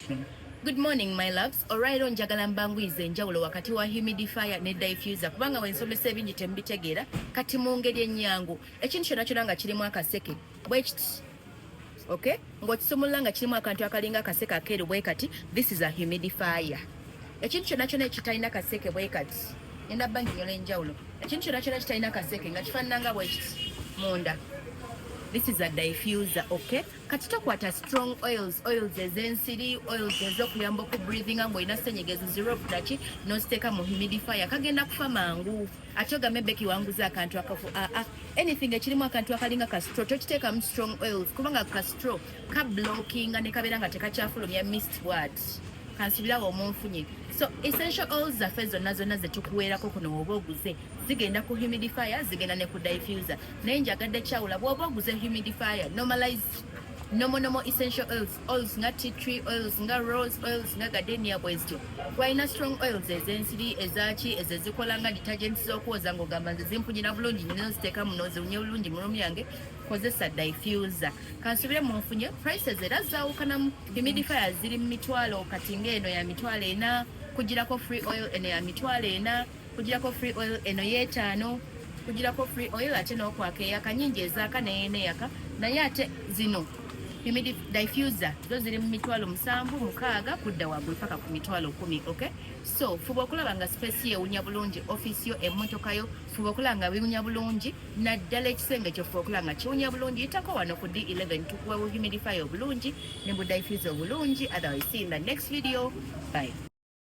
Good morning my loves. Alright on njagala mbangwize enjawulo wakati wa humidifier ne diffuser kubanga wensomesa ebingi tembitegeera kati mu ngeri ennyangu ekintu kyonna kyonna nga kirimu akaseke bwe kiti okay ng'okisumulula nga kirimu akantu akalinga akaseke akeeru bwe kati this is a humidifier. Ekintu kyonna kyonna ekitalina kaseke bwe kati enda bangi nyola enjawulo ekintu kyonna kyonna kitalina kaseke nga kifaanana bwe kiti munda. This is a diffuser, okay? Kati tokwata strong oils ez'ensiri, oils ez'okuyamba okubreathing nga olina ssenyegezi zero daki n'oziteeka mu humidifier kagenda kufa mangu. Ate ogambe Becky wanguza akantu akafu. Anything ekirimu akantu akalinga ka straw tokiteekamu strong oils kubanga ka straw ka blockinga ne kabeera nga tekakyafulumya mist bw'ati. Kansubirawo omunfunye. So essential oils zaffe zonna ze tukuweerako kuno oba oguze zigenda ku humidifier zigenda ne ku diffuser. Naye njagadde kyawula bw'oba oguze humidifier normal essential oils nga tea tree oils nga rose oils nga gardenia bwe zityo. Walina strong oils ez'ensiri ezaki ezo zikola nga detergents z'okwoza ng'ogamba nze zimpunyira bulungi nnyo ziteeka mu noozewunye bulungi mu room yange kozesa diffuser. Kansubire mu nfunye prices era zaawukanamu. Humidifier ziri mu mitwalo kati ng'eno ya mitwalo 4 kugirako free oil eno ya mitwalo 4 kugirako free oil eno y'etaano kugirako free oil ate n'okwaka eyaka nyingi ezaaka neyaka naye ate zino diffuser zo ziri mu mitwalo 7 6 kudda waggulu paka ku mitwalo 10. Okay, so fuba okulaba nga space yewunya bulungi office yo emmotoka yo fuba okulaba nga biwunya bulungi naddala ekisenge kyo fuba okulaba nga kiwunya bulungi yitako wano ku D11 tukuwa humidifier obulungi ne bu diffuser obulungi. Otherwise see in the next video. Bye.